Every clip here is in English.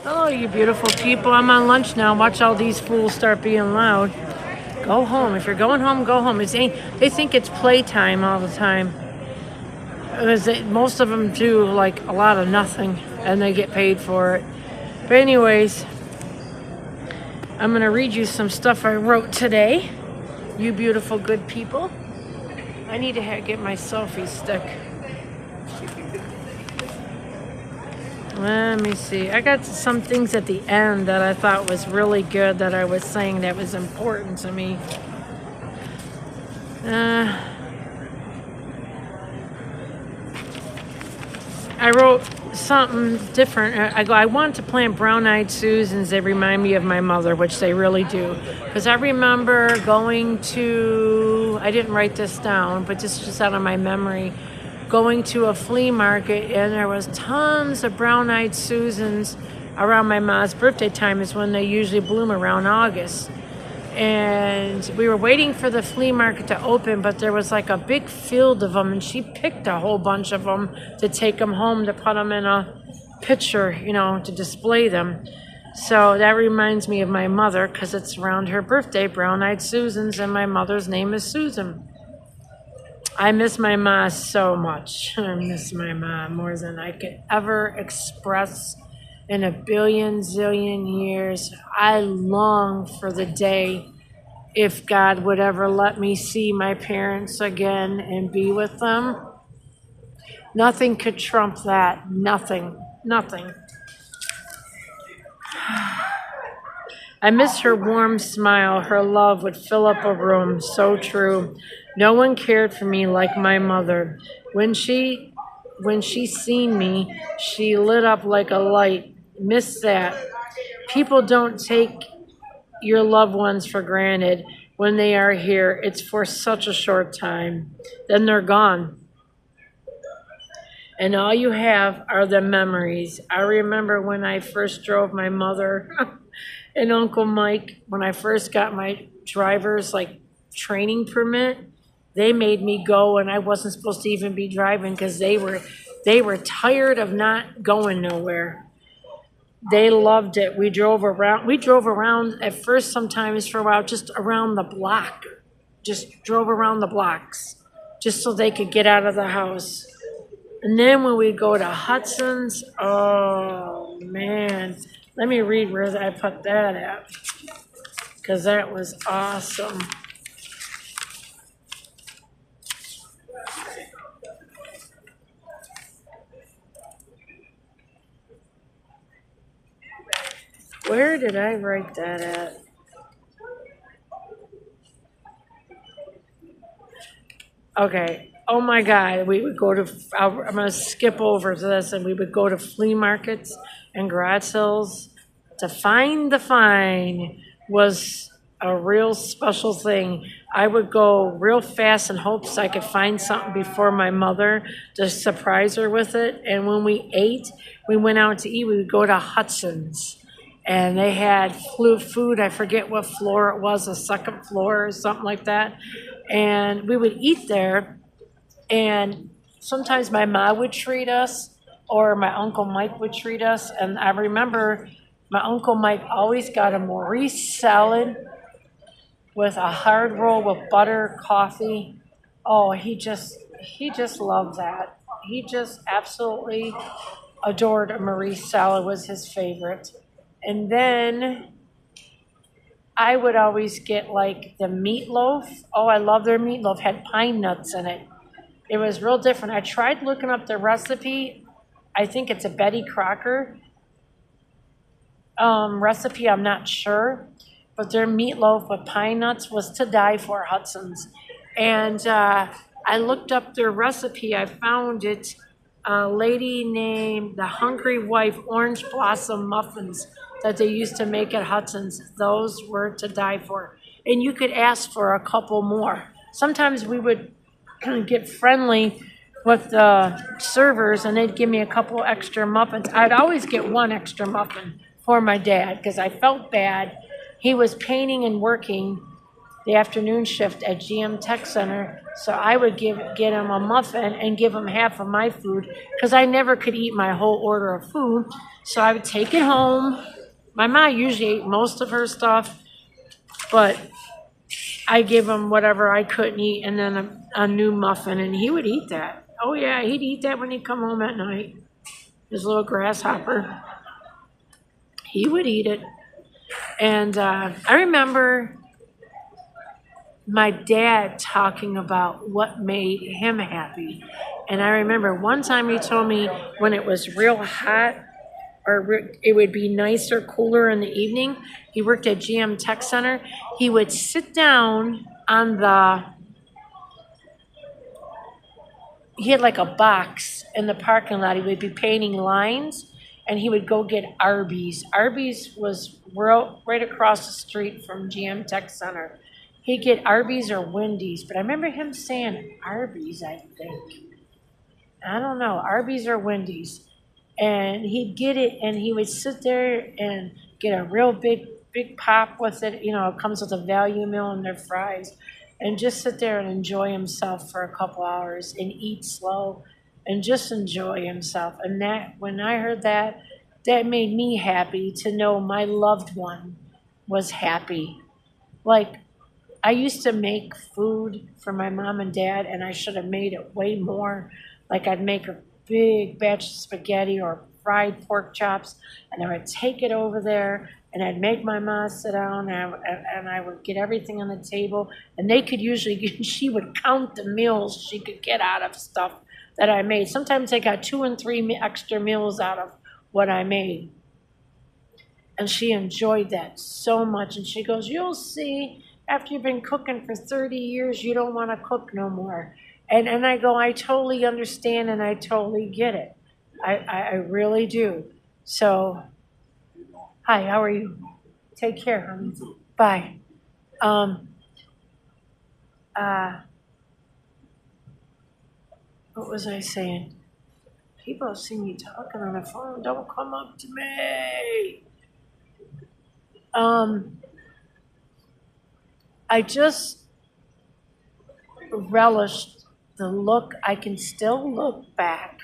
Hello, you beautiful people. I'm on lunch now. Watch all these fools start being loud. Go home. If you're going home, go home. They think it's playtime all the time. Most of them do like a lot of nothing, and they get paid for it. But anyways, I'm going to read you some stuff I wrote today. You beautiful, good people. I need to get my selfie stick. Let me see. I got some things at the end that I thought was really good that I was saying that was important to me. I wrote something different. I want to plant brown-eyed Susans. They remind me of my mother, which they really do. Because I remember going to, I didn't write this down, but this is just out of my memory, going to a flea market, and there was tons of brown-eyed Susans around my mom's birthday time is when they usually bloom around August. And we were waiting for the flea market to open, but there was like a big field of them, and she picked a whole bunch of them to take them home to put them in a picture, to display them. So that reminds me of my mother because it's around her birthday, brown-eyed Susans, and my mother's name is Susan. I miss my ma so much. I miss my mom more than I could ever express in a billion zillion years. I long for the day if God would ever let me see my parents again and be with them. Nothing could trump that. Nothing. I miss her warm smile. Her love would fill up a room. So true. No one cared for me like my mother. When she seen me, she lit up like a light. Miss that. People don't take your loved ones for granted when they are here. It's for such a short time. Then they're gone. And all you have are the memories. I remember when I first drove my mother and Uncle Mike, when I first got my driver's training permit, they made me go, and I wasn't supposed to even be driving because they were tired of not going nowhere. They loved it. We drove around at first sometimes for a while, just around the block. Just drove around the blocks just so they could get out of the house. And then when we go to Hudson's, oh man, let me read where I put that at because that was awesome. Where did I write that at? Okay. Oh my God. We would go to, I'm going to skip over to this, and we would go to flea markets and garage sales. To find the find was a real special thing. I would go real fast in hopes I could find something before my mother to surprise her with it. And when we went out to eat, we would go to Hudson's. And they had food, I forget what floor it was, a second floor or something like that. And we would eat there, and sometimes my mom would treat us, or my Uncle Mike would treat us. And I remember my Uncle Mike always got a Maurice salad with a hard roll with butter, coffee. Oh, he just loved that. He just absolutely adored a Maurice salad, was his favorite. And then I would always get the meatloaf. Oh, I love their meatloaf. Had pine nuts in it. It was real different. I tried looking up the recipe. I think it's a Betty Crocker recipe. I'm not sure. But their meatloaf with pine nuts was to die for, Hudson's. And I looked up their recipe. I found it. A lady named the Hungry Wife Orange Blossom Muffins that they used to make at Hudson's. Those were to die for. And you could ask for a couple more. Sometimes we would get friendly with the servers, and they'd give me a couple extra muffins. I'd always get one extra muffin for my dad because I felt bad. He was painting and working the afternoon shift at GM Tech Center, so I would get him a muffin and give him half of my food because I never could eat my whole order of food. So I would take it home. My mom usually ate most of her stuff, but I give him whatever I couldn't eat and then a new muffin, and he would eat that. Oh, yeah, he'd eat that when he'd come home at night. His little grasshopper. He would eat it. And I remember my dad talking about what made him happy. And I remember one time he told me when it was real hot, or it would be nicer, cooler in the evening. He worked at GM Tech Center. He would sit down on he had like a box in the parking lot. He would be painting lines, and he would go get Arby's. Arby's was right across the street from GM Tech Center. He'd get Arby's or Wendy's, but I remember him saying Arby's, I think. I don't know, Arby's or Wendy's. And he'd get it, and he would sit there and get a real big pop with it. You know, it comes with a value meal and their fries, and just sit there and enjoy himself for a couple hours and eat slow and just enjoy himself. And that, when I heard that, that made me happy to know my loved one was happy. Like, I used to make food for my mom and dad, and I should have made it way more. Like, I'd make a big batch of spaghetti or fried pork chops, and I would take it over there, and I'd make my mom sit down, and I would get everything on the table, and they could usually, she would count the meals she could get out of stuff that I made. Sometimes I got 2 and 3 extra meals out of what I made. And she enjoyed that so much, and she goes, "You'll see, after you've been cooking for 30 years, you don't want to cook no more." And I go, I totally understand, and I totally get it. I really do. So, hi, how are you? Take care, honey. Bye. What was I saying? People see me talking on the phone. Don't come up to me. I just relished the look. I can still look back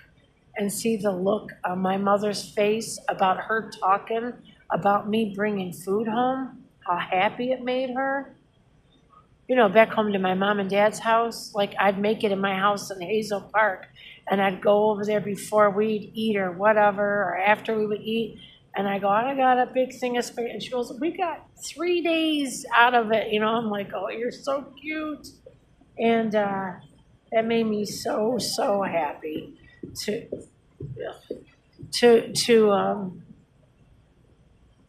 and see the look on my mother's face about her talking about me bringing food home, how happy it made her. You know, back home to my mom and dad's house, like I'd make it in my house in Hazel Park, and I'd go over there before we'd eat or whatever, or after we would eat, and I go, I got a big thing of spaghetti. And she goes, we got 3 days out of it. You know, I'm like, oh, you're so cute. And that made me so, so happy to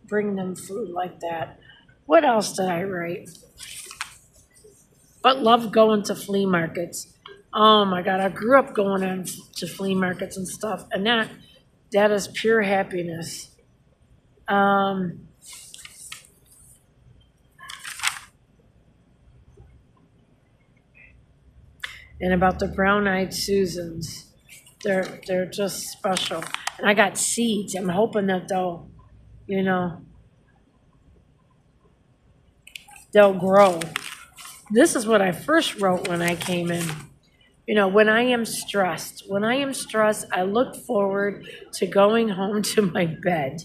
bring them food like that. What else did I write? But love going to flea markets. Oh my God, I grew up going to flea markets and stuff, and that is pure happiness. And about the brown-eyed Susans, they're just special. And I got seeds. I'm hoping that they'll grow. This is what I first wrote when I came in. You know, when I am stressed, I look forward to going home to my bed,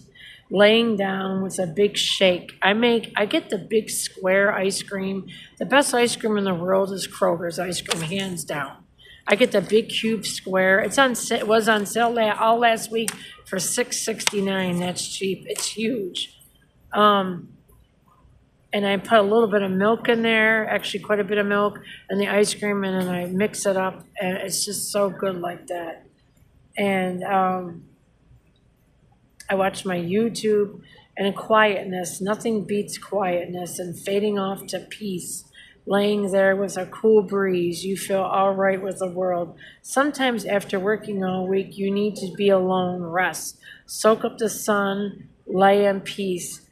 laying down with a big shake. I get the big square ice cream. The best ice cream in the world is Kroger's ice cream, hands down. I get the big cube square. It was on sale all last week for $6.69. That's cheap. It's huge. And I put a little bit of milk in there, actually quite a bit of milk, and the ice cream, and then I mix it up, and it's just so good like that. And I watch my YouTube, and in quietness, nothing beats quietness and fading off to peace. Laying there with a cool breeze, you feel all right with the world. Sometimes after working all week, you need to be alone, rest, soak up the sun, lay in peace.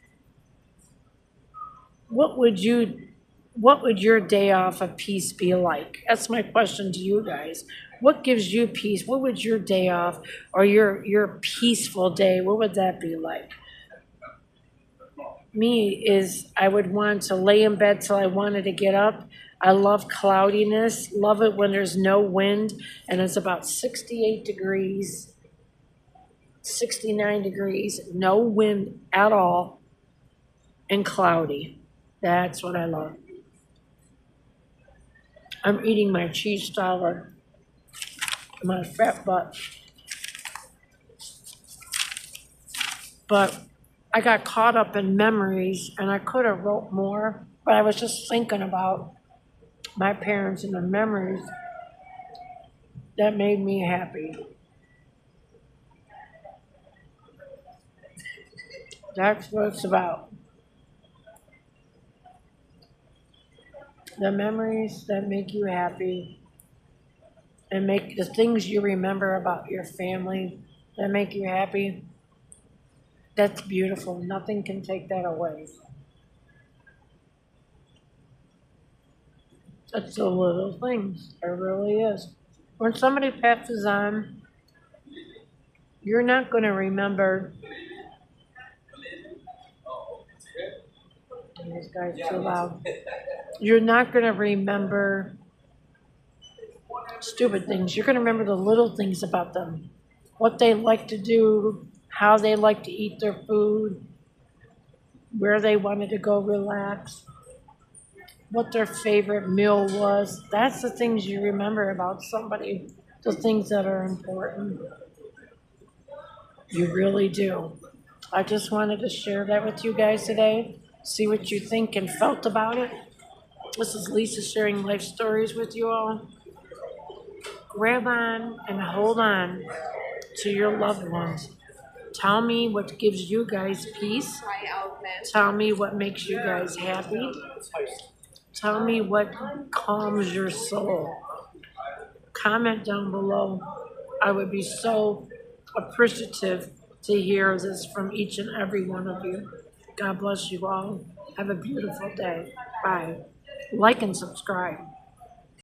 What would your day off of peace be like? That's my question to you guys. What gives you peace? What would your day off or your peaceful day, what would that be like? I would want to lay in bed till I wanted to get up. I love cloudiness, love it when there's no wind and it's about 68 degrees. 69 degrees, no wind at all, and cloudy. That's what I love. I'm eating my cheese salad, my fat butt. But I got caught up in memories, and I could have wrote more, but I was just thinking about my parents and the memories that made me happy. That's what it's about. The memories that make you happy and make the things you remember about your family that make you happy. That's beautiful. Nothing can take that away. It's the little things. It really is. When somebody passes on, you're not going to remember. This guy's too loud. You're not going to remember stupid things. You're going to remember the little things about them. What they like to do, how they like to eat their food, where they wanted to go relax, what their favorite meal was. That's the things you remember about somebody, the things that are important. You really do. I just wanted to share that with you guys today. See what you think and felt about it. This is Lisa sharing life stories with you all. Grab on and hold on to your loved ones. Tell me what gives you guys peace. Tell me what makes you guys happy. Tell me what calms your soul. Comment down below. I would be so appreciative to hear this from each and every one of you. God bless you all. Have a beautiful day. Bye. Like and subscribe.